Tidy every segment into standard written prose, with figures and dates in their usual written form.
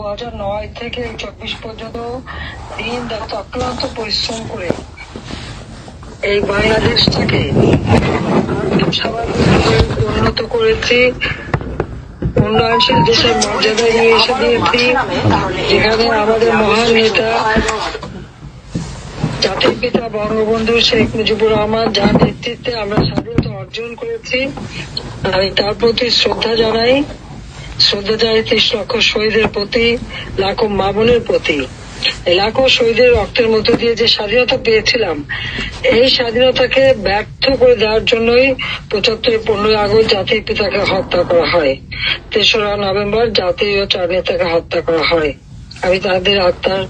2009 থেকে 24 পর্যন্ত দিন রাত অক্লান্ত পরিশ্রম করে এই বাংলাদেশটাকে স্বাভাবিকভাবে উন্নত করেছি, উন্নয়নশীল দেশের মর্যাদা নিয়ে এসে দিয়েছি, যেখানে আমাদের মহান নেতা জাতির পিতা বঙ্গবন্ধু শেখ মুজিবুর রহমান, যার নেতৃত্বে আমরা স্বাধীনতা অর্জন করেছি। আমি তার প্রতি শ্রদ্ধা জানাই 30 লক্ষ শহীদের প্রতি, লাখো মা বোনের প্রতি। লাখো শহীদের রক্তের মধ্য দিয়ে যে স্বাধীনতা পেয়েছিলাম, এই স্বাধীনতাকে ব্যর্থ করে দেওয়ার জন্যই 15ই আগস্ট জাতির পিতাকে হত্যা করা হয়, 3রা নভেম্বর জাতীয় 4 নেতাকে হত্যা করা হয়। আমি তাদের আত্মার,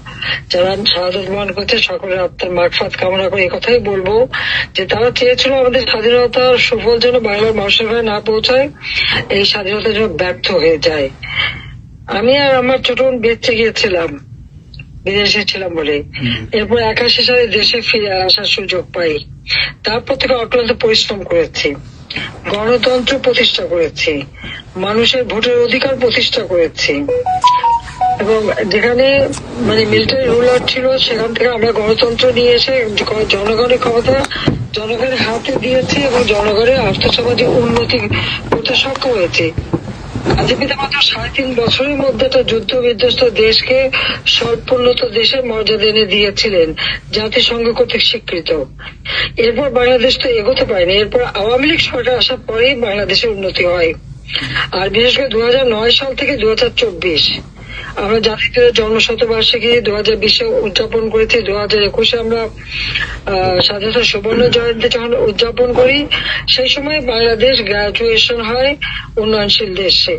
যারা শাহাদাত বরণ করছে, সকলের আত্মার মাগফিরাত কামনা করে এই কথাই বলবো যে তারা চেয়েছিল আমাদের স্বাধীনতার সুফল যেন বাংলার মানুষের ঘরে না পৌঁছায়, এই স্বাধীনতা যেন ব্যর্থ হয়ে যায়। আমি আর আমার ছোট বোন বেঁচে গিয়েছিলাম, বিদেশে ছিলাম বলে। এরপর 81 সালে দেশে ফিরে আসার সুযোগ পাই। তারপর থেকে অক্লান্ত পরিশ্রম করেছি, গণতন্ত্র প্রতিষ্ঠা করেছি, মানুষের ভোটের অধিকার প্রতিষ্ঠা করেছি, এবং যেখানে মিলিটারি রুলার ছিল সেখান থেকে আমরা গণতন্ত্র নিয়ে এসে জনগণের ক্ষমতা জনগণের হাতে দিয়েছি এবং জনগণের আর্থসামাজিক উন্নতি করতে সক্ষম হয়েছি। জাতির পিতা মাত্র 3.5 বছরের মধ্যে একটা যুদ্ধ বিধ্বস্ত দেশকে স্বল্পোন্নত দেশের মর্যাদা এনে দিয়েছিলেন, জাতিসংঘ কর্তৃক স্বীকৃত। এরপর বাংলাদেশ তো এগোতে পারেনি। এরপর আওয়ামী লীগ সরকার আসার পরেই বাংলাদেশের উন্নতি হয়। আর বিশেষ করে 2009 সাল থেকে 2024 আমরা জাতির পিতার জন্মশতবার্ষিকী 2020-এ উদযাপন করেছি। 2021-এ আমরা স্বাধীনতা সুবর্ণ জয়ন্তী যখন উদযাপন করি, সেই সময় বাংলাদেশ গ্রাজুয়েশন হয় উন্নয়নশীল দেশে।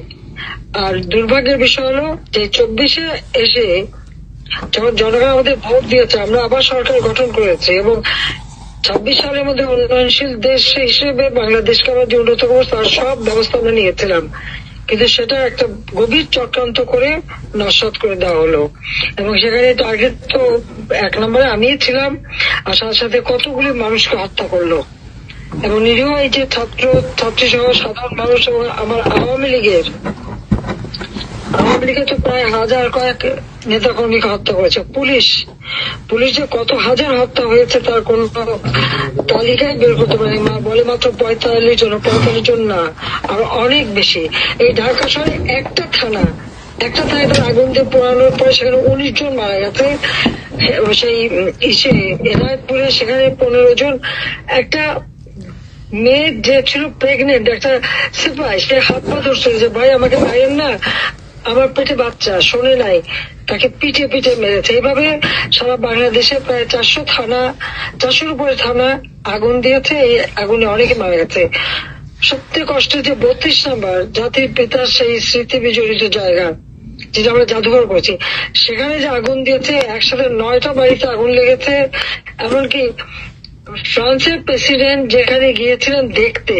আর দুর্ভাগ্যের বিষয় হলো যে 24-এ এসে যখন জনগণ আমাদের ভোট দিয়েছে, আমরা আবার সরকার গঠন করেছি এবং 26 সালের মধ্যে উন্নয়নশীল দেশ হিসেবে বাংলাদেশকে আমরা যে উন্নত করবো তার সব ব্যবস্থা আমরা নিয়েছিলাম, কিন্তু সেটা একটা গভীর চক্রান্ত করে নস্যাৎ করে দেওয়া হলো। এবং সেখানে টার্গেট তো 1 নম্বরে আমিই ছিলাম, আর সাথে সাথে কতগুলি মানুষকে হত্যা করলো। এবং নিরীহ এই যে ছাত্রী সহ সাধারণ মানুষ এবং আমার আওয়ামী লীগের তো প্রায় কয়েক নেতা কর্মীকে হত্যা করেছে পুলিশ যে কত হাজার হত্যা হয়েছে তার কোন তালিকায় বের করতে পারে। বলে মাত্র 45 জন না, আর অনেক বেশি। এই ঢাকা শহরে একটা থানায় আগুন দিয়ে পোড়ানোর পরে সেখানে 19 জন মারা গেছে। সেই এনায়তপুরে সেখানে 15 জন। একটা মেয়ে যে ছিল প্রেগনেন্ট, একটা সিপাই, সে হাত পা ধরছিল যে ভাই আমাকে মারেন না, আমার পেটে বাচ্চা, শোনে নাই, তাকে পিঠে মেরেছে। এইভাবে সারা বাংলাদেশে প্রায় 400-র উপরে থানা আগুন দিয়েছে। এই আগুনে অনেকে মারা গেছে। সবথেকে কষ্টের যে 32 নম্বর জাতির পিতার সেই স্মৃতি বিজড়িত জায়গা, যেটা আমরা জাদুঘর করেছি, সেখানে যে আগুন দিয়েছে, একসাথে 9টা বাড়িতে আগুন লেগেছে। এমনকি ফ্রান্সের প্রেসিডেন্ট যেখানে গিয়েছিলেন দেখতে,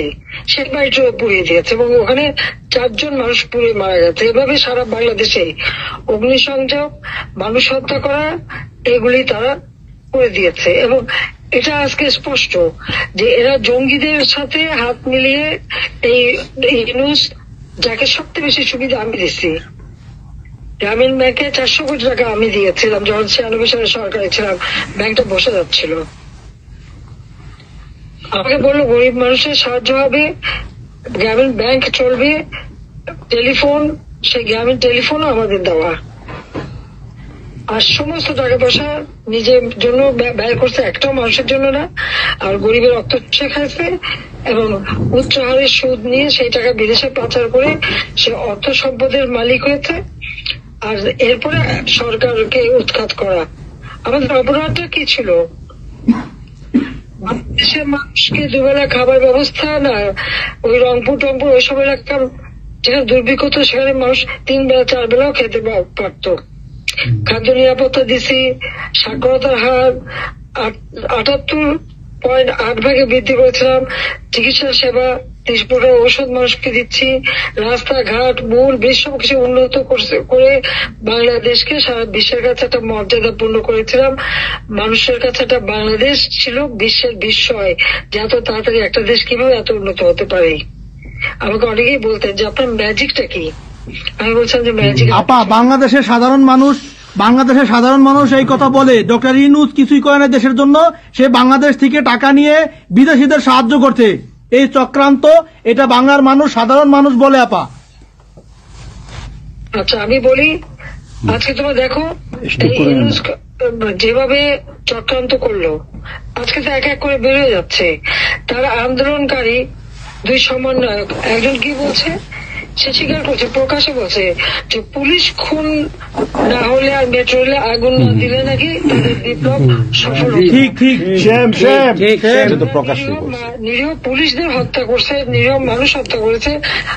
সেই বাড়িটাও পুড়িয়ে দিয়েছে এবং ওখানে 4 জন মানুষ পুড়ে মারা গেছে। এভাবে সারা বাংলাদেশে অগ্নিসংযোগ, মানুষ হত্যা করা, এগুলি তারা করে দিয়েছে। এবং এটা আজকে স্পষ্ট যে এরা জঙ্গিদের সাথে হাত মিলিয়ে এই নিউজ, যাকে সবচেয়ে বেশি সুবিধা আমি দিচ্ছি, গ্রামীণ ব্যাংকে 400 কোটি টাকা আমি দিয়েছিলাম যখন 96 সালে সরকারে ছিলাম, ব্যাংকটা বসে যাচ্ছিল। আমাকে বললো গরিব মানুষের সাহায্য হবে, গ্রামীণ ব্যাংক চলবে, টেলিফোন, সেই গ্রামীণ টেলিফোনও আমাদের দেওয়া। আর সমস্ত টাকা পয়সা নিজের জন্য ব্যয় করছে, একটাও মানুষের জন্য না। আর গরিবের রক্ত খাইছে এবং উচ্চ হারে সুদ নিয়ে সেই টাকা বিদেশে পাচার করে সে অর্থ সম্পদের মালিক হয়েছে। আর এরপরে সরকারকে উৎখাত করা। আমাদের অপরাধটা কি ছিল? দেশের মানুষকে দুবেলা খাবার ব্যবস্থা না, ওই রংপুর ওইসব এলাকার যেখানে দুর্ভিক্ষ তো সেখানে মানুষ 3 বেলা 4 বেলাও খেতে পারত। খাদ্য নিরাপত্তা দিছি, সাক্ষরতার হার 78.8 বৃদ্ধি করেছিলাম, চিকিৎসা সেবা 30 ঔষধ মানুষকে দিচ্ছি, রাস্তাঘাট, মূল ব্রিজ সবকিছু উন্নত করে বাংলাদেশকে সারা বিশ্বের কাছে একটা মর্যাদাপূর্ণ করেছিলাম। মানুষের কাছে একটা বাংলাদেশ ছিল বিশ্বের বিস্ময় যে এত তাড়াতাড়ি একটা দেশ কিভাবে এত উন্নত হতে পারে। আমাকে অনেকেই বলতেন যে আপনার ম্যাজিকটা কি, আমি বলছিলাম যে ম্যাজিক। আপা, বাংলাদেশের সাধারণ মানুষ এই কথা বলে ডক্টর ইউনূস কিছুই করে না দেশের জন্য, সে বাংলাদেশ থেকে টাকা নিয়ে বিদেশিদের সাহায্য করতে, এই চক্রান্ত, এটা বাংলার মানুষ, সাধারণ মানুষ বলে আপা। আচ্ছা আমি বলি, আজকে তোমরা দেখো এই ইউনূস যেভাবে চক্রান্ত করলো, আজকে তো এক এক করে বেড়ে যাচ্ছে। তারা আন্দোলনকারী দুই সমন্বয়ক, একজন কি বলছে, সে স্বীকার করছে, প্রকাশে বলছে যে পুলিশ খুন না হলে আর মেট্রো রেলে আগুন না দিলে নাকি তাদের বিপ্লব সফল হবে। নিরীহ পুলিশদের হত্যা করছে, নিরীহ মানুষ হত্যা করেছে,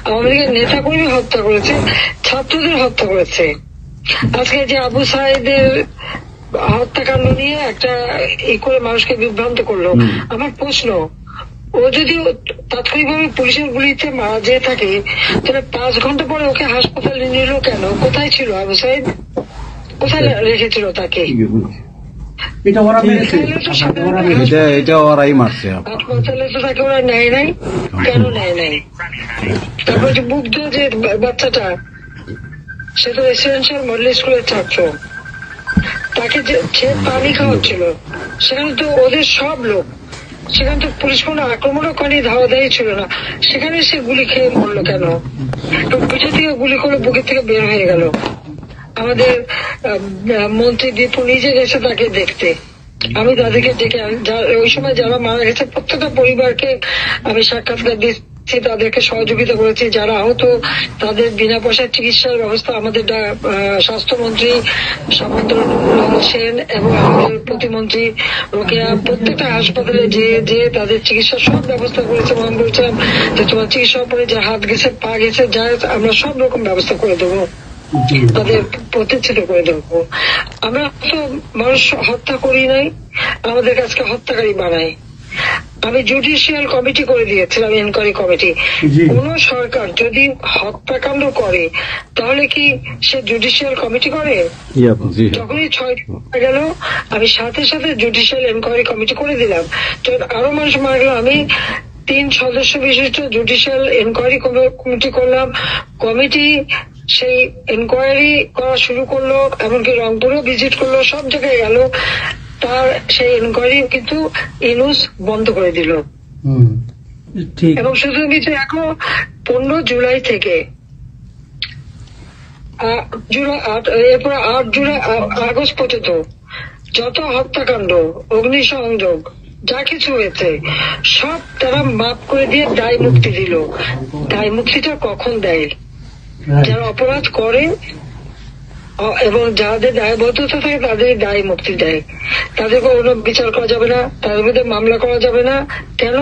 আওয়ামী লীগের নেতাকর্মী হত্যা করেছে, ছাত্রদের হত্যা করেছে। আজকে যে আবু সাইদের হত্যাকাণ্ড নিয়ে একটা করে মানুষকে বিভ্রান্ত করলো। আমার প্রশ্ন, ও যদি তাৎক্ষণিকভাবে পুলিশের গুলিতে মারা যেয়ে থাকে, তাহলে 5 ঘন্টা পরে ওকে হাসপাতালে নিল কেন? কোথায় ছিল আবু সাইদ? কোথায় রেখেছিল তাকে? হাসপাতালে তো তাকে ওরা নেয় নাই, কেন নেয় নাই? তারপর যে মুগ্ধ যে বাচ্চাটা, সে তো রেসিডেন্সিয়াল মডেল স্কুলের ছাত্র, তাকে যে পানি খাওয়াচ্ছিল, সেখানে তো ওদের সব লোক, সেখানে তো পুলিশ কোনো আক্রমণও করেনি, ধাওয়া দেয় ছিল না, সেখানে সে গুলি খেয়ে মরলো কেন? পিঠে থেকে গুলি করে বুকের থেকে বের হয়ে গেল। আমাদের মন্ত্রী দীপু নিজে গেছে তাকে দেখতে, আমি তাদেরকে ডেকে, ওই সময় যারা মারা গেছে প্রত্যেকটা পরিবারকে আমি সাক্ষাৎকার দিচ্ছি, তাদেরকে সহযোগিতা করেছি। যারা আহত তাদের বিনা পয়সার চিকিৎসার ব্যবস্থা আমাদের স্বাস্থ্যমন্ত্রী সামন্ত সেন এবং আমাদের প্রতিমন্ত্রী রোকেয়া প্রত্যেকটা হাসপাতালে যে তাদের চিকিৎসার সব ব্যবস্থা করেছে। আমি বলছিলাম যে তোমার চিকিৎসার পরে যে হাত গেছে, পা গেছে, যা আমরা সব রকম ব্যবস্থা করে দেবো, তাদের প্রতিষ্ঠিত করে দেবো। আমরা তো মানুষ হত্যা করি নাই, আমাদের কাছকে হত্যাকারী বানায়। আমি জুডিশিয়াল কমিটি করে দিয়েছিলাম, এনকোয়ারি কমিটি। কোন সরকার যদি হত্যাকাণ্ড করে তাহলে কি সে জুডিশিয়াল কমিটি করে? যখনই 6 গেল আমি সাথে সাথে জুডিশিয়াল এনকোয়ারি কমিটি করে দিলাম। যখন আরো মানুষ মারা গেল আমি 3 সদস্য বিশিষ্ট জুডিশিয়াল এনকোয়ারি কমিটি করলাম। কমিটি সেই এনকোয়ারি করা শুরু করলো, এমনকি রংপুরেও ভিজিট করলো, সব জায়গায় গেল। তার সেই এনকোয়ারি কিন্তু ইউনূস বন্ধ করে দিল। এবং শুধু এখন 15 জুলাই থেকে এরপর 8 জুলাই আগস্ট পর্যন্ত যত হত্যাকাণ্ড, অগ্নিসংযোগ, যা কিছু হয়েছে সব তারা মাফ করে দিয়ে দায় মুক্তি দিল। দায় মুক্তিটা কখন দেয়? যারা অপরাধ করে এবং যাদের দায়বদ্ধতা থাকে তাদের দায় মুক্তি দেয়। তাদের কোনো বিচার করা যাবে না, তাদের বিরুদ্ধে মামলা করা যাবে না। কেন?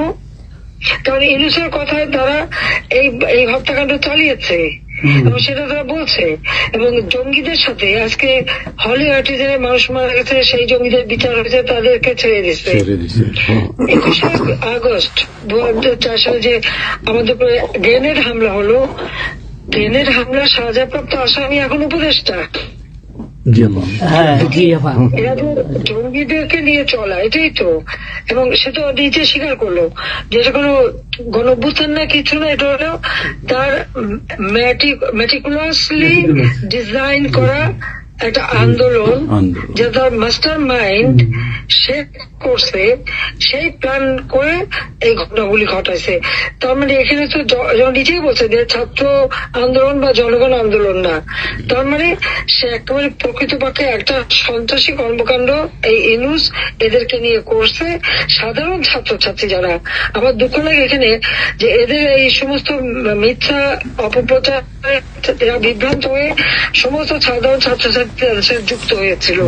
কারণ ইউনূসের কথায় তারা এই হত্যাকাণ্ড চালিয়েছে এবং সেটা তারা বলছে। এবং জঙ্গিদের সাথে আজকে হলি আর্টিজানে মানুষ মারা গেছে, সেই জঙ্গিদের বিচার হয়েছে, তাদেরকে ছেড়ে দিচ্ছে। 21শে আগস্ট 2004 সালে যে আমাদের উপরে গ্রেনেড হামলা হলো, গ্রেনেড হামলার সাজাপ্রাপ্ত আসামি এখন উপদেষ্টা। এরা তো জঙ্গিদেরকে নিয়ে চলা, এটাই তো। এবং সে তো নিজে স্বীকার করলো যেটা কোনো গণঅভ্যুত্থান না, কিছু না, এটা হলো তার মেটিকুলাসলি ডিজাইন করা একটা আন্দোলন, যে তার মাস্টার মাইন্ড সে করছে, সেই প্ল্যান করে এই ঘটনাগুলি ঘটাইছে। তার মানে এখানে তো নিজেই বলছে যে ছাত্র আন্দোলন বা জনগণ আন্দোলন না। তার মানে সে একেবারে প্রকৃতপক্ষে একটা সন্ত্রাসী কর্মকাণ্ড এই ইউনূস এদেরকে নিয়ে করছে। সাধারণ ছাত্রছাত্রী যারা, আমার দুঃখ লাগে এখানে যে এদের এই সমস্ত মিথ্যা অপপ্রচার এরা বিভ্রান্ত হয়ে সমস্ত সাধারণ ছাত্রছাত্রীদের সাথে যুক্ত হয়েছিল।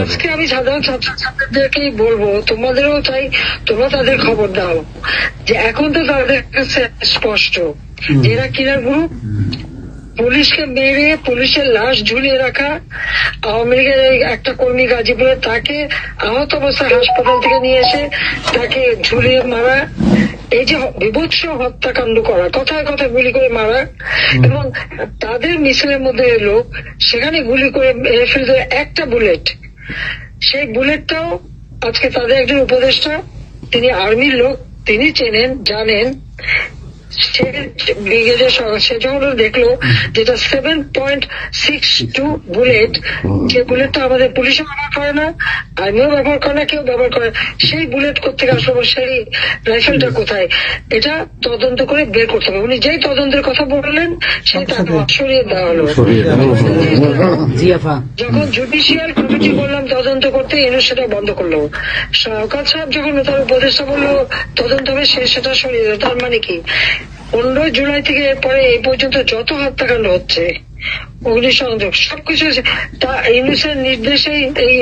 আজকে আমি সাধারণ ছাত্রছাত্রীদেরকেই বলবো, তোমাদেরও চাই তোমরা তাদের খবর দাও যে এখন তো তাদের কাছে স্পষ্ট যে এরা কিনার গ্রুপ। পুলিশকে মেরে পুলিশের লাশ ঝুলিয়ে রাখা, আওয়ামী লীগের একটা কর্মী গাজীপুরে তাকে আহত অবস্থায় হাসপাতাল থেকে নিয়ে এসে তাকে ঝুলিয়ে মারা, এই যে বিভৎস হত্যাকাণ্ড করা, কথায় কথায় গুলি করে মারা, এবং তাদের মিছিলের মধ্যে এলো সেখানে গুলি করে মেরে ফেলতে একটা বুলেট, সেই বুলেটটাও আজকে তাদের একজন উপদেষ্টা, তিনি আর্মির লোক, তিনি চেনেন, জানেন সে যখন দেখলো যেটা 7.62 বুলেট, যে বুলেটটা আমাদের পুলিশও ব্যবহার করে না, আর্মিও ব্যবহার করে না, কেউ ব্যবহার করে, সেই বুলেট কোথেকে আসলো, সেই রাইফেলটা কোথায়, এটা তদন্ত করে বের করতে হবে। উনি যেই তদন্তের কথা বললেন সেই তাকে সরিয়ে দেওয়া হলো। যখন জুডিশিয়াল কমিটি বললাম তদন্ত করতে, ইউনূস সেটা বন্ধ করলো। শওকত সাহেব যখন তার উপদেষ্টা বললো তদন্ত হবে, সে সেটা সরিয়ে দিল। তার মানে কি 15 জুলাই থেকে এরপরে এই পর্যন্ত যত হত্যাকাণ্ড হচ্ছে, অগ্নিসংযোগ, সবকিছু তা ইউনূসের নির্দেশেই এই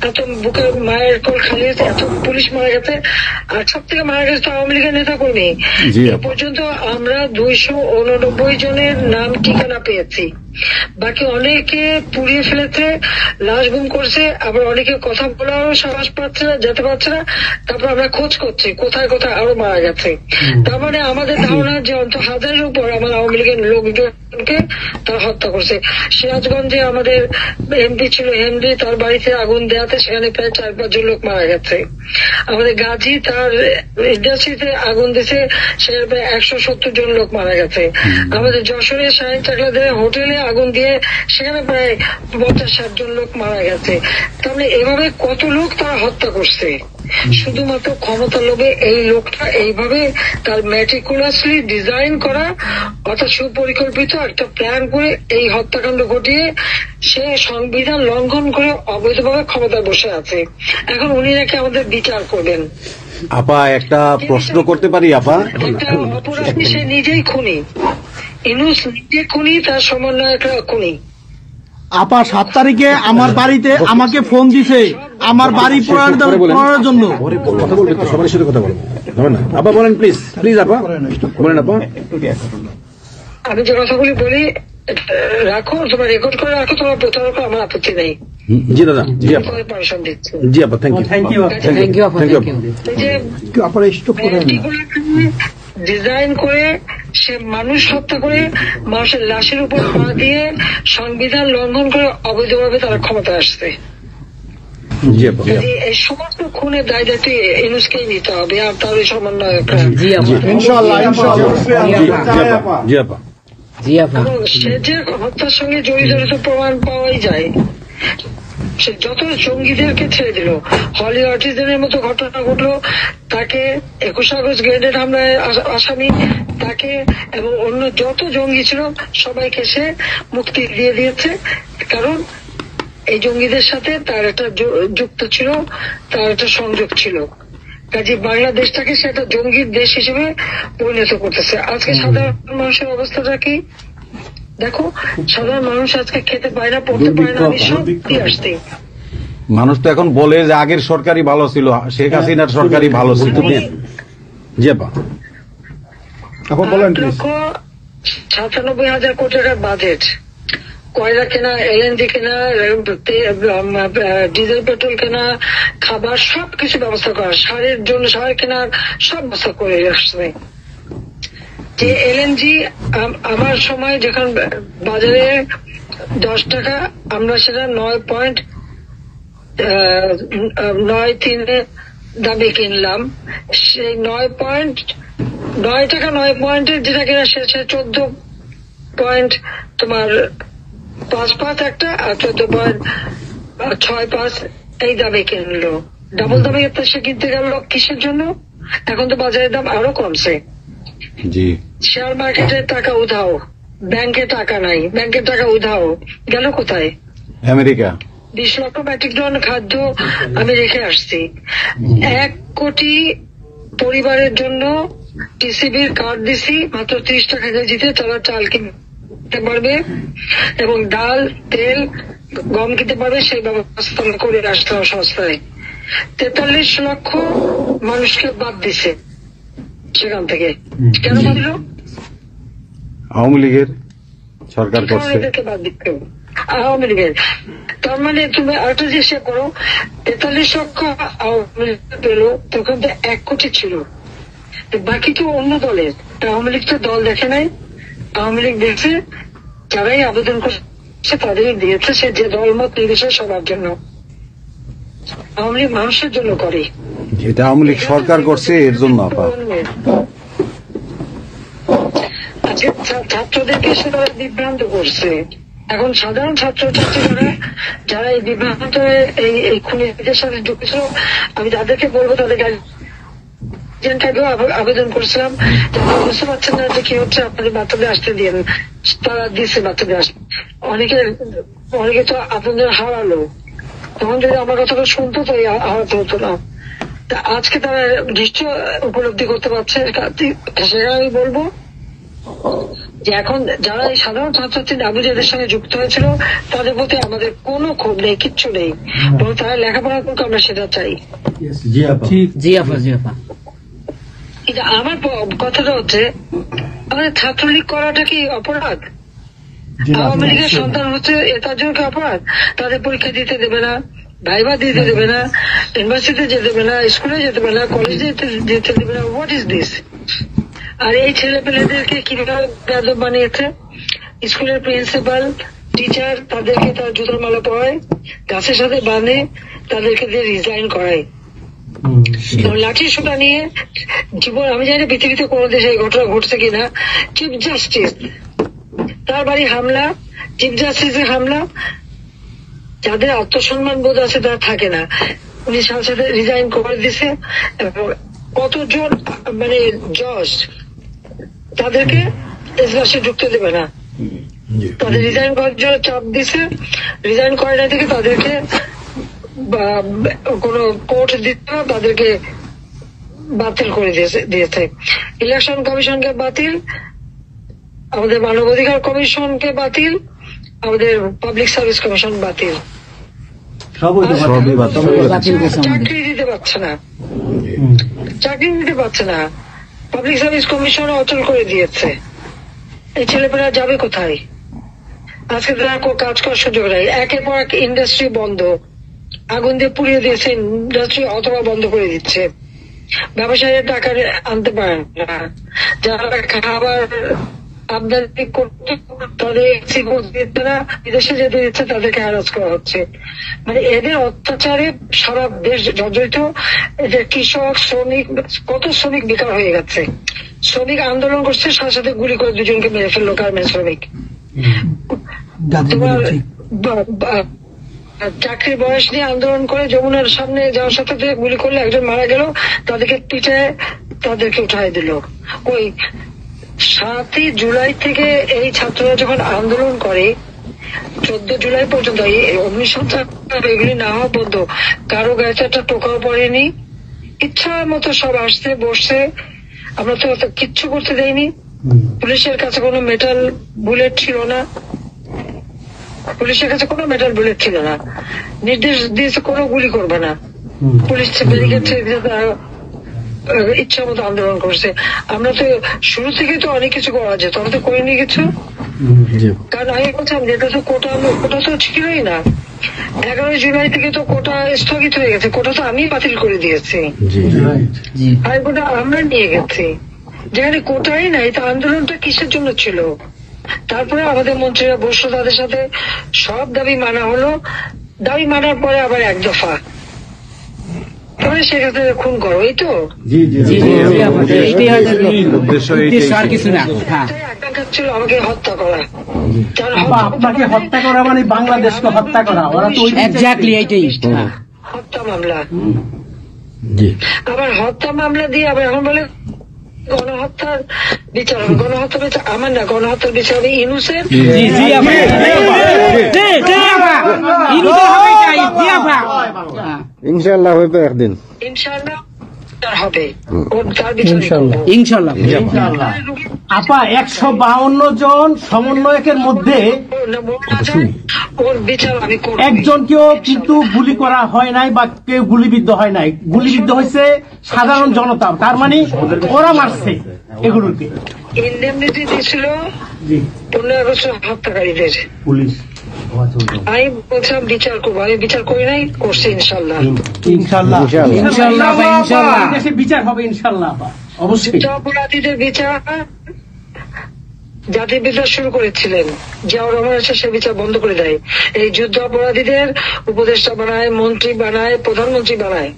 এত বুকের মায়ের কোল খালি হয়েছে, এত পুলিশ মারা গেছে, আর সব থেকে মারা গেছে তো আওয়ামী লীগের নেতা কর্মী। এ পর্যন্ত আমরা 289 জনের নাম ঠিকানা পেয়েছি, বাকি অনেকে পুড়িয়ে ফেলেছে, লাশ গুম করছে, আবার অনেকে কথা বলারও সাহস পাচ্ছে না, যেতে পারছে না। তারপর আমরা খোঁজ করছি কোথায় কোথায় আরো মারা গেছে। তার মানে আমাদের ধারণা যে অন্তত 1000-এর উপর আমার আওয়ামী লীগের লোকজনকে তারা হত্যা করছে। সিরাজগঞ্জে আমাদের এমপি ছিল হেমদি, তার বাড়িতে আগুন দেওয়াতে সেখানে প্রায় 4-5 জন লোক মারা গেছে। আমাদের গাজী তার ইন্ডাস্ট্রিতে আগুন দিছে, সেখানে প্রায় 170 জন লোক মারা গেছে। আমাদের যশোরে শাহিন চাকলাদের হোটেলে আগুন দিয়ে সেখানে প্রায় 50-60 জন লোক মারা গেছে। তাহলে এভাবে কত লোক তারা হত্যা করছে শুধুমাত্র ক্ষমতা লোভে। এই লোকটা এইভাবে তার ম্যাটিকুলাসলি ডিজাইন করা অর্থাৎ সুপরিকল্পিত একটা প্ল্যান করে এই হত্যাকাণ্ড ঘটিয়ে সে সংবিধান লঙ্ঘন করে অবৈধভাবে ক্ষমতায় বসে আছে। এখন উনি নাকি আমাদের বিচার করবেন। আপা একটা প্রশ্ন করতে পারি? আপা একটা অপরাধী, সে নিজেই খুনি, ইউনূস নিজে খুনি, তার সমন্বয়করা খুনি। আপা 7 তারিখে আমার বাড়িতে আমাকে ফোন দিছে আমার বাড়ি পোড়ানোর জন্য। কথা বলবেন তো, সবার সাথে কথা বলবো না। আপা বলেন প্লিজ, প্লিজ আপা বলেন। আপা আমি যে কথাগুলি বলি রাখো, তোমার রেকর্ড করে রাখো, তোমার প্রতারক আমার আপত্তি নেই। জি দাদা, জি আপা, পারমিশন দিচ্ছি। জি আপা, thank you, thank you, thank you. Design করে সে মানুষ হত্যা করে মানুষের লাশের উপর পা দিয়ে সংবিধান লঙ্ঘন করে অবৈধভাবে তারা ক্ষমতা আসছে। এই সমস্ত খুনের দায় দায়িত্ব ইউনূসকেই নিতে হবে, আর তার ওই সমন্বয়করা। সে যে হত্যার সঙ্গে জড়িত প্রমাণ পাওয়াই যায়। সে যত জঙ্গিদেরকে ছেড়ে দিল, হলি আর্টিজানের মতো ঘটনা ঘটলো, তাকে 21 আগস্ট গ্রেনেড হামলায় আসামি, তাকে এবং অন্য যত জঙ্গি ছিল সবাইকে সে মুক্তি দিয়ে দিয়েছে। কারণ এই জঙ্গিদের সাথে তার একটা যুক্ত ছিল, তার একটা সংযোগ ছিল। কাজে বাংলাদেশটাকে সে একটা জঙ্গির দেশ হিসেবে পরিণত করতেছে। আজকে সাধারণ মানুষের অবস্থাটা কি দেখো, সাধারণ মানুষ আজকে খেতে পায় না, পড়তে পায় না। আমি সব দিয়ে আসছি। মানুষ তো এখন বলে যে আগের সরকারই ভালো ছিল, শেখ হাসিনার সরকারই ভালো ছিল। জি আপা, 8,97,000 কোটি টাকার বাজেট, কয়লা কেনা, এলএনজি কেনা, ডিজেল পেট্রোল কেনা, খাবার সবকিছু ব্যবস্থা করা, সারের জন্য সার কেনার সব ব্যবস্থা করে আসছে। যে এলএনজি আমার সময় যখন বাজারে 10 টাকা, আমরা সেটা 9.93 দামে কিনলাম। সেই 9 টাকা 9 পয়েন্টের যেটা কিনা সে 14 তোমার 5 একটা, আর 14.65 এই দামে কিনলো। ডাবল দামে সে কিনতে গেল কিসের জন্য? এখন তো বাজারের দাম আরো কমছে। শেয়ার মার্কেটের টাকা উধাও, ব্যাংকে টাকা নাই, ব্যাংকের টাকা উধাও, গেল কোথায়? আমেরিকা। 20 লক্ষ মেট্রিক টন খাদ্য আমি রেখে আসছি। 1 কোটি পরিবারের জন্য টিসিবির কার্ড দিছি, মাত্র 30 টাকা কেজিতে তারা চাল কিনতে পারবে এবং ডাল, তেল, গম কিনতে পারবে। সেই ব্যবস্থা করে আসলাম সস্তায়। 43 লক্ষ মানুষকে বাদ দিছে সেখান থেকে। কেন বাদ দিল? আওয়ামী লীগের সরকার করছে, বাদ দিতে আওয়ামী লীগের। তার মানে তুমি আরেকটা চেষ্টা করো, 43 লক্ষ আওয়ামী লীগ পেল, তখন তো 1 কোটি ছিল, বাকি তো অন্য দলের। আওয়ামী লীগ তো দল দেখে নাই, আওয়ামী লীগ দেখছে যারাই আবেদন করছে তাদেরই দিয়েছে, সে যে দলমত নির্বিশেষে সবার জন্য। আওয়ামী লীগ মানুষের জন্য করে, যেটা আওয়ামী লীগ সরকার করছে এর জন্য। ছাত্রদেরকে সে তারা বিভ্রান্ত করছে। এখন সাধারণ ছাত্রছাত্রীরা যারা এই বিভ্রান্ত এই খুনিদের সাথে যুক্ত ছিল, আমি তাদেরকে বলবো তাদের গার্জিয়ানকেও আবেদন করছিলাম যারা বুঝতে পারছেন না যে কি হচ্ছে, আপনাদের বাচ্চাদের আসতে দিন। তারা দিচ্ছে বাচ্চাদের আসতে। অনেকে তো আপনাদের হারালো, তখন যদি আমার কথাটা শুনতো তো হারাতে হতো না। আজকে তারা নিশ্চয় উপলব্ধি করতে পারছে। সেটা আমি বলবো যে এখন যারা এই সাধারণ ছাত্রছাত্রী আবু যাদের সঙ্গে যুক্ত হয়েছিল তাদের প্রতি আমাদের কোনো ক্ষোভ নেই, কিচ্ছু নেই, বরং তারা লেখাপড়া করতে আমরা সেটা চাই। কিন্তু আমার কথাটা হচ্ছে আমাদের ছাত্রলীগ করাটা কি অপরাধ? আওয়ামী লীগের সন্তান হচ্ছে তার জন্য কি অপরাধ? তাদের পরীক্ষা দিতে দেবে না, ভাইবা দিতে দেবে না, ইউনিভার্সিটিতে যেতে দেবে না, স্কুলে যেতে দেবে না, কলেজে যেতে দেবে না। What is this? আর এই ছেলে পেলেদেরকে কিভাবে বেয়াদব বানিয়েছে স্কুলের প্রিন্সিপাল, টিচার, তাদেরকে তার জুতার মালা পরায়, গাছের সাথে বাঁধে, তাদেরকে দিয়ে রিজাইন করায়। লাঠি সোটা নিয়ে জীবন, আমি জানি পৃথিবীতে কোনো দেশে এই ঘটনা ঘটছে কিনা। চিফ জাস্টিস তার বাড়ি হামলা, চিফ জাস্টিসের হামলা। যাদের আত্মসম্মান বোধ আছে তারা থাকে না, উনি সাথে সাথে রিজাইন করে দিছে। কতজন মানে জজ তাদেরকে এজলাসে ঢুকতে দেবে না, তাদের রিজাইন করার জন্য চাপ দিছে। রিজাইন করে না থেকে তাদেরকে কোনো কোর্ট দিতে না, তাদেরকে বাতিল করে দিয়েছে। ইলেকশন কমিশনকে বাতিল, আমাদের মানবাধিকার কমিশনকে বাতিল, আমাদের পাবলিক সার্ভিস কমিশন বাতিল। চাকরি দিতে পারছে না, পাবলিক সার্ভিস কমিশন অচল করে দিয়েছে। এই ছেলেপেলেরা যাবে কোথায়? আজকে তারা কাজ করার সুযোগ নেই। একের পর এক ইন্ডাস্ট্রি বন্ধ, আগুন দিয়ে পুড়িয়ে দিয়েছে ইন্ডাস্ট্রি অথবা বন্ধ করে দিচ্ছে। ব্যবসায়ীরা টাকা আনতে পারেন না, যারা খাবার আমদানি করতে তাদের দিচ্ছে না, বিদেশে যেতে দিচ্ছে তাদেরকে হ্যারাস করা হচ্ছে। মানে এদের অত্যাচারে সারা দেশ জর্জরিত। এদের কৃষক, শ্রমিক, কত শ্রমিক বেকার হয়ে গেছে। শ্রমিক আন্দোলন করছে, সাথে সাথে গুলি করে দুজনকে মেরে ফেললো গার্মেন্টস শ্রমিক। তোমার চাকরির বয়স নিয়ে আন্দোলন করে যমুনার সামনে যাওয়ার সাথে গুলি করলে একজন মারা গেল, তাদেরকে পিঠে তাদেরকে উঠাই দিল। ওই 7ই জুলাই থেকে এই ছাত্ররা যখন আন্দোলন করে 14 জুলাই পর্যন্ত এই অগ্নিসংযোগ এগুলি না হওয়া পর্যন্ত কারো গায়ে একটা টোকাও পড়েনি। ইচ্ছা মতো সব আসছে বসছে, আমরা তো কিচ্ছু করতে দেয়নি। পুলিশের কাছে কোনো মেটাল বুলেট ছিল না, পুলিশের কাছে কোনো মেটাল বুলেট ছিল না। নির্দেশ দিয়েছে কোনো গুলি করবে না। পুলিশ ব্যারিকেড ইচ্ছা মতো আন্দোলন করছে। আমরা তো শুরু থেকে তো অনেক কিছু করা যেত, আমরা তো করিনি কিছু। কারণ আমি বলছিলাম যেটা তো কোটা তো ছিলই না। 11 জুলাই থেকে তো কোটা স্থগিত হয়ে গেছে, কোটা তো আমি বাতিল করে দিয়েছি, আর কোটা আমরা নিয়ে গেছি। যেখানে কোটাই নাই তা আন্দোলনটা কিসের জন্য ছিল? তারপরে আমাদের মন্ত্রীরা বসলো, তাদের সাথে সব দাবি মানা হলো। দাবি মানার পরে আবার এক দফা, তাহলে সেক্ষেত্রে খুন করো, এই তো আকাঙ্ক্ষা ছিল আমাকে হত্যা করা। আপনাকে হত্যা করা মানে বাংলাদেশকে হত্যা করা, ওরা তো হত্যা মামলা। আবার হত্যা মামলা দিয়ে আবার এখন বলে গণহত্যার বিচার হবে। গণহত্যার বিচার আমার না, গণহত্যার বিচার হবে ইনুসের। ইনশাআল্লাহ হবে একদিন, ইনশাআল্লাহ হবে তার বিচার। ইনশাআল্লাহ। আপা 152 জন সমন্বয়কের মধ্যে ওর বিচার আমি করব। একজনকেও কিন্তু গুলি করা হয় নাই বা কেউ গুলিবিদ্ধ হয় নাই, গুলিবিদ্ধ হয়েছে সাধারণ জনতা। তার মানে ওরা মারছে এগুলোকে। ইন্ডেমনিটি দিয়েছিল 15 আগস্ট হত্যাকারীদের। পুলিশ আমি বলছিলাম বিচার করবো, আমি বিচার করি নাই, করছি ইনশাল্লাহ। ইনশাআল্লাহ দেশে বিচার হবে ইনশাআল্লাহ। অবশ্যই অপরাধীদের বিচার জাতির বিচার শুরু করেছিলেন জিয়াউর রহমান, সে বিচার বন্ধ করে দেয়। এই যুদ্ধ অপরাধীদের উপদেষ্টা বানায়, মন্ত্রী বানায়, প্রধানমন্ত্রী বানায়।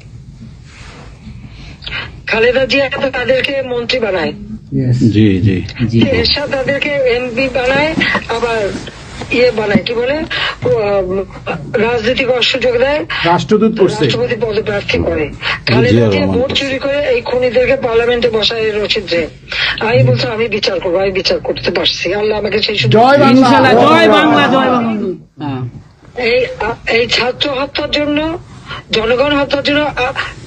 খালেদা জিয়া তাদেরকে মন্ত্রী বানায়। জি জি এরশাদ তাদেরকে এমপি বানায়, আবার বানায়, কি বলে, রাজনৈতিক সুযোগ দেয়, রাষ্ট্রদূত করছে। রাষ্ট্রপতি পদপ্রার্থী করে, খালেদা দিয়ে ভোট চুরি করে এই খুনিদেরকে পার্লামেন্টে বসায় রচিদ্রে। আমি বলছি আমি বিচার করবো, আমি বিচার করতে পারছি, আল্লাহ আমাকে সেই সুযোগ। জয় বাংলা, ইনশাআল্লাহ, জয় বাংলা, জয় বাংলা। এই ছাত্র হত্যার জন্য, জনগণ হত্যার জন্য,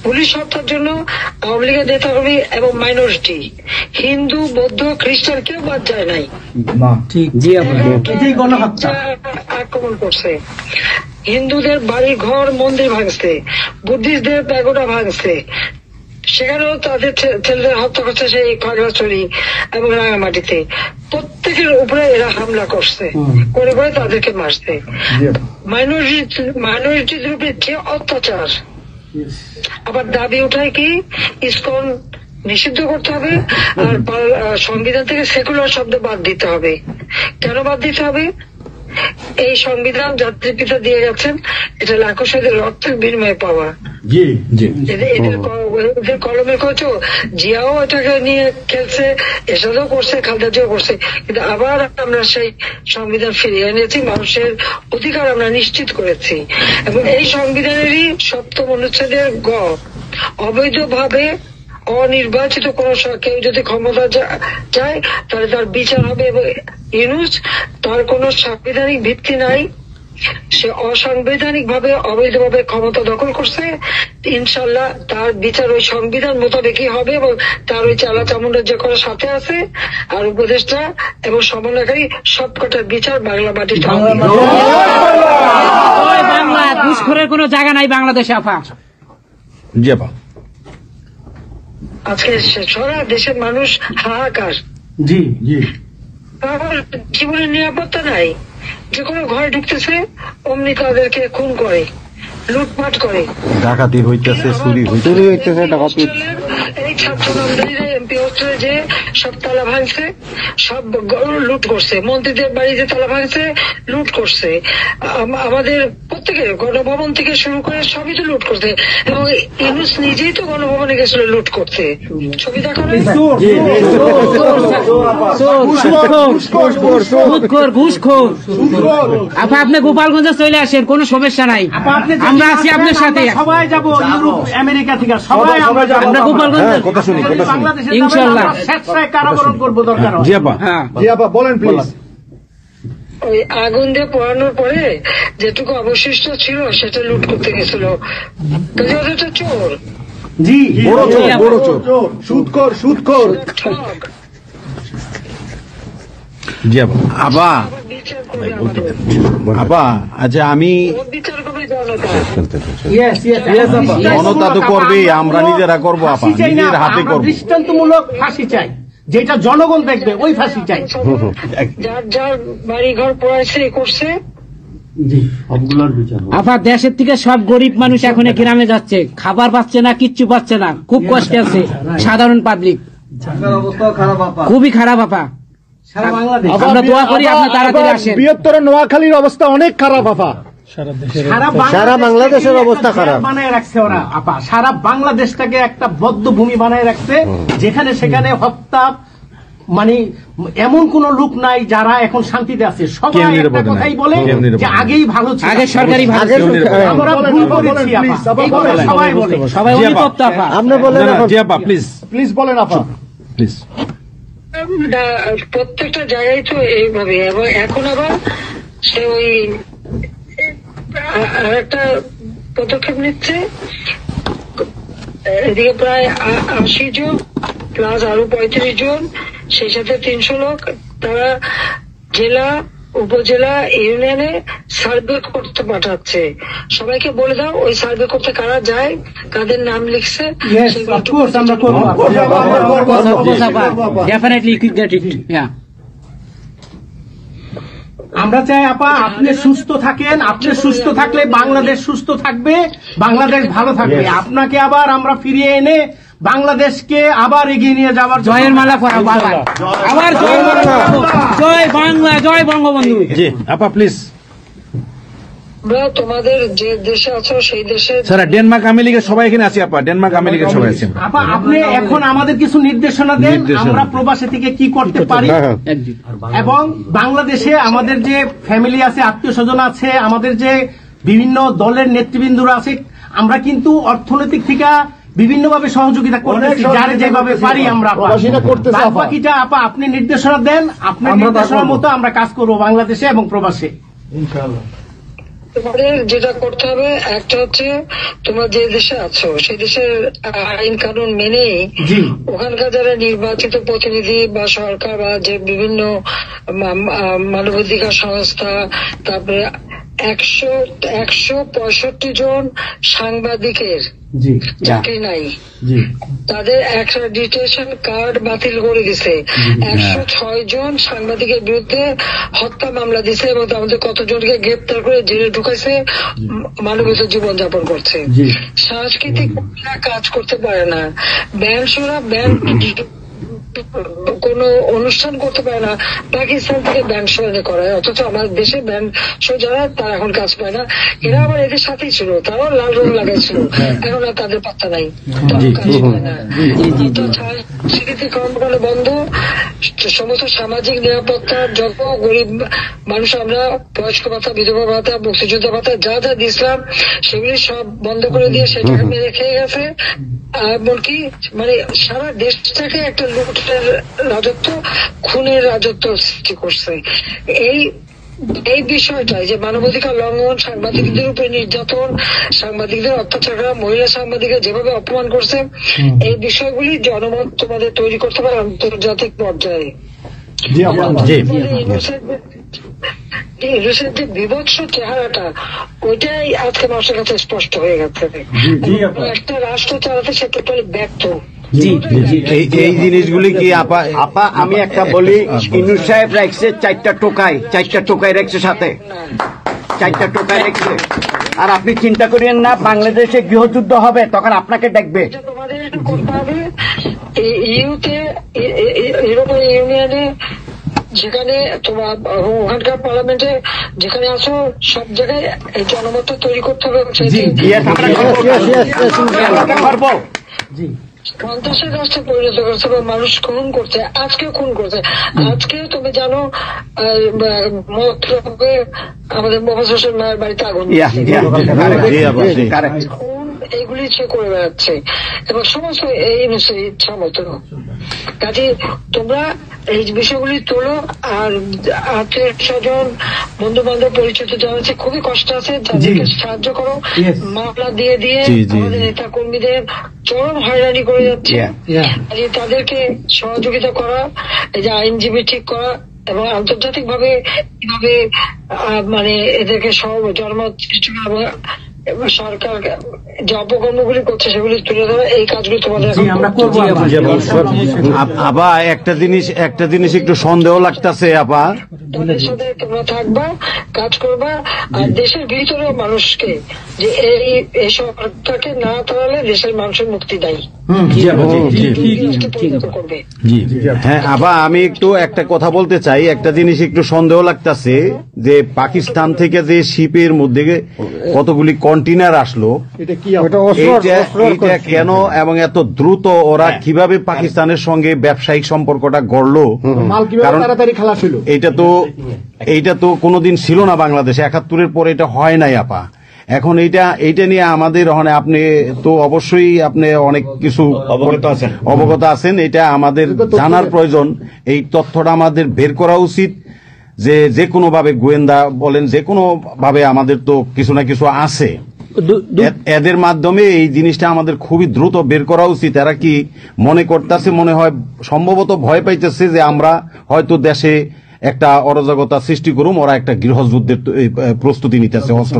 পুলিশ হত্যার জন্য আওয়ামী লীগের নেতাকর্মী এবং মাইনরিটি, হিন্দু, বৌদ্ধ, খ্রিস্টান কেউ বাদ যায় নাই। জি আপা, এটাই গণহত্যা। আক্রমণ করছে, হিন্দুদের বাড়ি ঘর মন্দির ভাঙছে, বুদ্ধিস্টদের প্যাগোডা ভাঙছে, সেখানেও তাদের ছেলেদের হত্যা করছে সেই খাগড়াছড়ি এবং রাঙামাটিতে। প্রত্যেকের উপরে এরা হামলা করছে, করে করে তাদেরকে মারছে। মাইনরিটিদের উপরে যে অত্যাচার, আবার দাবি উঠায় কি ইসকন নিষিদ্ধ করতে হবে, আর সংবিধান থেকে সেকুলার শব্দ বাদ দিতে হবে। কেন বাদ দিতে হবে? এই সংবিধান জাতির পিতা দিয়ে গেছেন, এটা লাখো শহীদের রক্তের বিনিময়ে পাওয়া। জি জি এদের কলমে কচু জিয়াও এটাকে নিয়ে খেলছে, এসবও করছে, খালেদা জিয়াও করছে, কিন্তু আবার আমরা সেই সংবিধান ফিরিয়ে এনেছি, মানুষের অধিকার আমরা নিশ্চিত করেছি। এবং এই সংবিধানেরই ৭ম অনুচ্ছেদের গ, অবৈধভাবে অনির্বাচিত কোন কেউ যদি ক্ষমতা যায় তাহলে তার বিচার হবে। এবং ইউনূস, তার কোন সাংবিধানিক ভিত্তি নাই, সে অসাংবিধানিক ভাবে অবৈধভাবে ক্ষমতা দখল করছে। ইনশাল্লাহ তার বিচার ওই সংবিধান মোতাবেকই হবে, এবং তার ওই চালা চামুন্ডার যে কোনো সাথে আছে আর উপদেষ্টা এবং সমন্বয়কারী সবকটার বিচার বাংলা মাটিতে হবে। জয় বাংলা, ঘুষখোরের কোনো জায়গা নাই বাংলাদেশে আপা। জি আপা, আজকে সারা দেশের মানুষ হাহাকার, জি জি, জীবনের নিরাপত্তা নাই, যে কোনো ঘরে ঢুকতেছে অমনি তাদেরকে খুন করে, লুটপাট করে, ডাকাতি হইতেছে, চুরি হইতেছে, ডাকাতি। এই ছাত্র নামদারিরা এমপি হোস্টেলে যে সব তালা ভাঙছে, সব লুট করছে, মন্ত্রীদের বাড়িতে তালা ভাঙছে, লুট করছে, আমাদের প্রত্যেকের গণভবন থেকে শুরু করে সবই তো লুট করছে। এবং ইউনূস নিজেই তো গণভবনে গেছিল লুট করতে, ছবি দেখো না? ঘুষখোর আপা, আপনি গোপালগঞ্জে চলে আসেন, কোনো সমস্যা নাই, আমরা আছি আপনার সাথে। সবাই যাবো, ইউরোপ আমেরিকা থেকে সবাই আমরা গোপালগঞ্জ কথা শুনি ইনশাআল্লাহ স্বেচ্ছায় কারাবরণ করবো দরকার। জি আপা, হ্যাঁ জি আপা, বলেন প্লিজ। ওই আগুন দিয়ে পোড়ানোর পরে যেটুকু অবশিষ্ট ছিল সেটা লুট করতে গেছিল, ওটা চোর, জি, বড় চোর, সুদখোর, ঠক। জি আপা। আপা, আবার বিচার করবে আমাদের, আপা, আচ্ছা আমি ওর বিচার করবে জনতা। জনতা তো করবে, আমরা নিজেরা করবো আপা, ফাঁসি চাই না, নিজের হাতে আমরা করবো। দৃষ্টান্তমূলক ফাঁসি চাই, যেটা জনগণ দেখবে ওই ফাঁসি চাই। যার যার বাড়ি ঘর পড়াইছে করছে, আপা, দেশের থেকে সব গরিব মানুষ এখন গ্রামে যাচ্ছে, খাবার পাচ্ছে না, কিচ্ছু পাচ্ছে না, খুব কষ্টে আছে সাধারণ পাবলিক, খুবই খারাপ আপা। আমরা দোয়া করি আপনি তাড়াতাড়ি আসেন। বৃহত্তর নোয়াখালীর অবস্থা অনেক খারাপ আপা, সারা বাংলাদেশের অবস্থা খারাপ বানায় রাখছে ওরা আপা, সারা বাংলাদেশটাকে একটা বদ্ধ ভূমি বানায় রাখছে, যেখানে সেখানে হত্যা, মানে এমন কোন লোক নাই যারা এখন শান্তিতে আছে। সবাই একটা কথাই বলে যে আগেই ভালো ছিল, আগে সরকারি ভালো ছিল। আমরা ভুল করেছি আপা, এই কথা সবাই বলে, সবাই অনুতপ্ত আপা। আপনি বলেন জি আপা, প্লিজ প্লিজ বলেন আপা প্লিজ। প্রত্যেকটা জায়গায় তো এইভাবে। এবং এখন আবার সে ওই একটা পদক্ষেপ নিচ্ছে, এদিকে প্রায় 80 জন প্লাস আরো 35 জন, সেই সাথে 300 লোক, তারা জেলা, উপজেলা, ইউনিয়নে সার্ভে করতে পাঠাচ্ছে। সবাইকে বলে দাও ওই সার্ভে করতে কারা যায়, কাদের নাম লিখছে, Definitely you could get it. Yeah. আমরা চাই আপা আপনি সুস্থ থাকেন, আপনি সুস্থ থাকলে বাংলাদেশ সুস্থ থাকবে, বাংলাদেশ ভালো থাকবে। আপনাকে আবার আমরা ফিরিয়ে এনে বাংলাদেশকে আবার এগিয়ে নিয়ে যাওয়ার জয়ের মালা পরাবো আবার, আবার জয় বাংলা, জয় বাংলা, জয় বঙ্গবন্ধু। জি আপা, প্লিজ। আমরা তোমাদের যে দেশে আছো সেই দেশে স্যার ডেনমার্ক আমেরিকা সবাই এখানে আছে আপা, ডেনমার্ক আমেরিকা সবাই আছেন। আপা আপনি এখন আমাদের কিছু নির্দেশনা দেন, আমরা প্রবাসে থেকে কি করতে পারি, এবং বাংলাদেশে আমাদের যে ফ্যামিলি আছে, আত্মীয় স্বজন আছে, আমাদের যে বিভিন্ন দলের নেতৃবৃন্দরা আছে, আমরা কিন্তু অর্থনৈতিক থেকে বিভিন্নভাবে সহযোগিতা করতেছি, যার যেভাবে পারি আমরা। বাকিটা আপা আপনি নির্দেশনা দেন, আপনার নির্দেশনার মতো আমরা কাজ করবো বাংলাদেশে এবং প্রবাসে। তোমাদের যেটা করতে হবে, একটা হচ্ছে তোমরা যে দেশে আছো সেই দেশের আইন কানুন মেনে ওখানকার যারা নির্বাচিত প্রতিনিধি বা সরকার বা যে বিভিন্ন মানবাধিকার সংস্থা, তারপরে 165 জন সাংবাদিকের চাকরি নাই, তাদের অ্যাক্রেডিটেশন কার্ড বাতিল করে দিছে। 106 জন সাংবাদিকের বিরুদ্ধে হত্যা মামলা দিছে এবং আমাদের কতজনকে গ্রেপ্তার করে জেলে ঢুকাইছে, মানবিত জীবনযাপন করছে। সাংস্কৃতিক কাজ করতে পারে না, ব্যান্ড কোন অনুষ্ঠান করতে পারে না, পাকিস্তান থেকে ব্যান্ড শো এনে করায়, অথচ আমার দেশে ব্যান্ড শো যারা তারা এখন কাজ পায় না। এরা আবার এদের সাথেই ছিল, তারাও লাল রং লাগাইছিল, এখন আর তাদের পাত্তা নাই, কাজ পায় না। সংস্কৃতি কর্মকাণ্ড বন্ধ, সমস্ত সামাজিক নিরাপত্তার যত গরিব মানুষ আমরা বয়স্ক ভাতা, বিধবা ভাতা, মুক্তিযোদ্ধা ভাতা যা যা দিয়েছিলাম সেগুলি সব বন্ধ করে দিয়ে সেটাকে মেরে খেয়ে গেছে। এমনকি মানে সারা দেশটাকে একটা লুটের রাজত্ব, খুনের রাজত্ব সৃষ্টি করছে। এই বিষয়টাই যে মানবাধিকার লঙ্ঘন, সাংবাদিকদের উপরে নির্যাতন, সাংবাদিকদের অত্যাচার করা, মহিলা সাংবাদিকদের যেভাবে অপমান করছে, এই বিষয়গুলি জনমত তোমাদের তৈরি করতে পারে আন্তর্জাতিক পর্যায়ে। ইউনুসের যে বিভৎস চেহারাটা, ওইটাই আজকে মানুষের কাছে স্পষ্ট হয়ে গেছে। একটা রাষ্ট্র চালাতে সে টোটালি ব্যর্থ। এই জিনিসগুলি কি আপা? আমি একটা বলি, ইউনুস সাহেব রাখছে 4টা টোকাই রাখছে, সাথে 4টা টোকাই রাখছে। আর আপনি চিন্তা করিয়েন না, বাংলাদেশে গৃহযুদ্ধ হবে তখন আপনাকে দেখবে। তোমাদের করতে হবে ইউরোপিয়ান ইউনিয়নে, যেখানে তোমার ওখানকার পার্লামেন্টে যেখানে আছো, সব জায়গায় এই জনমত তৈরি করতে হবে। সন্ত্রাসের রাষ্ট্রে পরিণত করছে, মানুষ খুন করছে, আজকে খুন করছে। আজকে তুমি জানো আমাদের মোফাজ্জল হোসেন মায়ের বাড়িতে আগুন, এইগুলি সে করে বেড়াচ্ছে এবং সমস্ত এই ইচ্ছা মতো। কাজে তোমরা এই বিষয়গুলি তোলো, আর আত্মীয় স্বজন, বন্ধু বান্ধব, পরিচিত যারা আছে খুবই কষ্ট আছে, তাদেরকে সাহায্য করো। মামলা দিয়ে আমাদের নেতা কর্মীদের চরম হয়রানি করে যাচ্ছে, তাদেরকে সহযোগিতা করা, এই যে আইনজীবী ঠিক করা, এবং আন্তর্জাতিক ভাবে কিভাবে মানে এদেরকে জনমত সৃষ্টি করা, সরকার যে অপকর্মগুলি করছে সেগুলি তুলে ধরা, এই কাজগুলি তোমাদের আবা একটা জিনিস একটু সন্দেহ লাগতেছে আপা। তাদের সাথে তোমরা থাকবা, কাজ করবা, আর দেশের ভিতরেও মানুষকে যে এই সরকারকে না তাড়ালে দেশের মানুষের মুক্তি দেয়। হ্যাঁ আবা, আমি একটু একটা কথা বলতে চাই। একটা জিনিস একটু সন্দেহ লাগতেছে যে পাকিস্তান থেকে যে শিপের মধ্যে কতগুলি কন্টেইনার আসলো, এটা কেন এবং এত দ্রুত ওরা কিভাবে পাকিস্তানের সঙ্গে ব্যবসায়িক সম্পর্কটা গড়লো? কারণ এইটা তো কোনোদিন ছিল না বাংলাদেশে, 71-এর পরে এটা হয় নাই আপা। এখন এইটা নিয়ে আমাদের আপনি তো অবশ্যই আপনি অনেক কিছু অবগত আছেন, এটা আমাদের জানার প্রয়োজন। এই তথ্যটা আমাদের বের করা উচিত, যে কোনো ভাবে গোয়েন্দা বলেন, যে কোনো ভাবে আমাদের তো কিছু না কিছু আছে, এদের মাধ্যমে এই জিনিসটা আমাদের খুবই দ্রুত বের করা উচিত। এরা কি মনে করতেছে, মনে হয় সম্ভবত ভয় পাইতেছে যে আমরা হয়তো দেশে একটা অরাজকতা সৃষ্টি করুম, ওরা একটা গৃহযুদ্ধের প্রস্তুতি নিতেছে, অস্ত্র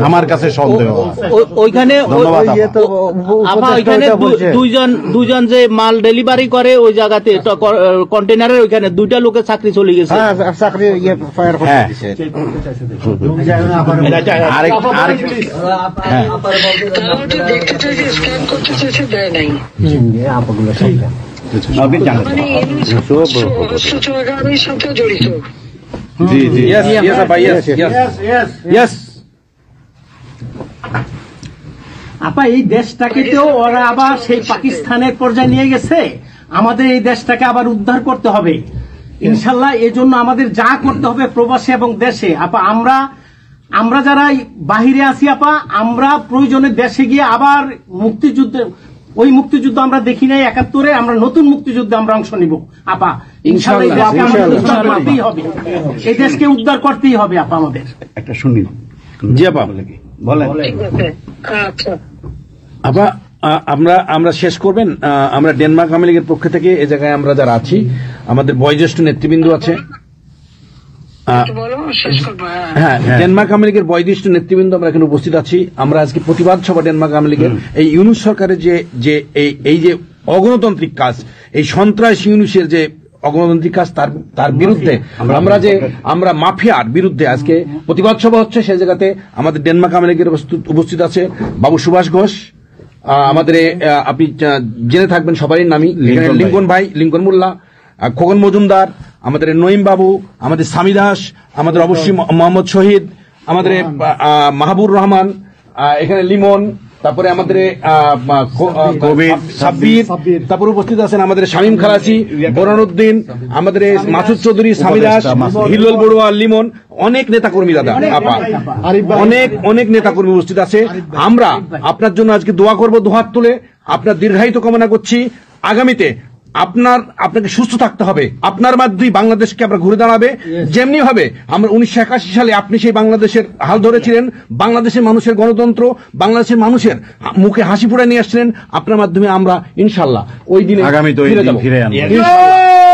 আমার কাছে সন্দেহ। ওইখানে দুইজন যে মাল ডেলিভারি করে ওই জায়গাতে কন্টেনারের ওইখানে 2টা লোকের চাকরি চলে গেছে। দেখতে চাইছে, স্ক্যান করতে চাইছে, দেয় নাই। সাথে জড়িত। আপা এই দেশটাকে তো ওরা আবার সেই পাকিস্তানের পর্যায়ে নিয়ে গেছে, আমাদের এই দেশটাকে আবার উদ্ধার করতে হবে ইনশাল্লাহ। এই জন্য আমাদের যা করতে হবে প্রবাসী এবং দেশে, আপা আমরা যারা বাহিরে আছি আপা, আমরা প্রয়োজনে দেশে গিয়ে আবার মুক্তিযুদ্ধে, ওই মুক্তিযুদ্ধ আমরা দেখি নাই 71-এ, আমরা নতুন মুক্তিযুদ্ধে আমরা অংশ নিব আপা ইনশাল্লাহ। এই দেশকে আমাদের উদ্ধার করতেই হবে, এই দেশকে উদ্ধার করতেই হবে আপা আমাদের। একটা শুনি। জি আপা বলেন। ঠিক আছে, আচ্ছা। আপা আমরা শেষ করবেন। আমরা ডেনমার্ক আওয়ামী লীগের পক্ষ থেকে এই জায়গায় আমরা যারা আছি, আমাদের বয়োজ্যেষ্ঠ নেতৃবৃন্দ আছে। বলো, শেষ করবো। হ্যাঁ, ডেনমার্ক আওয়ামী লীগের বয়োজ্যেষ্ঠ নেতৃবৃন্দ আমরা এখানে উপস্থিত আছি। আমরা আজকে প্রতিবাদ সভা ডেনমার্ক আওয়ামী লীগের এই ইউনূস সরকারের যে এই যে অগণতান্ত্রিক কাজ, এই সন্ত্রাসী ইউনূসের যে অগণতান্ত্রিক কাজ, তার বিরুদ্ধে আমরা মাফিয়ার বিরুদ্ধে আজকে প্রতিবাদ সভা হচ্ছে। সেই জায়গাতে আমাদের ডেনমার্ক আওয়ামী লীগের উপস্থিত আছে বাবু সুভাষ ঘোষ, আমাদের আপনি জেনে থাকবেন সবারই নামই, লিঙ্কন ভাই, লিঙ্কন মোল্লা, খোকন মজুমদার, আমাদের নঈম বাবু, আমাদের স্বামী দাস, আমাদের অবশ্যই মোহাম্মদ শহীদ, আমাদের মাহবুর রহমান, এখানে লিমন, তারপরে আমাদের সাব্বির, তারপরে উপস্থিত আছেন আমাদের শামীম খালাসি, বোরানুদ্দিন, আমাদের মাসুদ চৌধুরী, স্বামী দাস, হিলল বড়ুয়া, লিমন, অনেক নেতাকর্মী দাদা আপা, অনেক নেতাকর্মী উপস্থিত আছে। আমরা আপনার জন্য আজকে দোয়া করব, দুহাত তুলে আপনার দীর্ঘায়িত কামনা করছি। আগামীতে আপনাকে সুস্থ থাকতে হবে, আপনার মাধ্যমেই বাংলাদেশকে আমরা ঘুরে দাঁড়াবে। যেমনি ভাবে আমরা 1981 সালে আপনি সেই বাংলাদেশের হাল ধরেছিলেন, বাংলাদেশের মানুষের গণতন্ত্র, বাংলাদেশের মানুষের মুখে হাসি ফুটে নিয়ে আসছিলেন, আপনার মাধ্যমে আমরা ইনশাল্লাহ ওই দিনে আগামী তো ফিরে যাব। ফিরে আনবো। ইনশাআল্লাহ।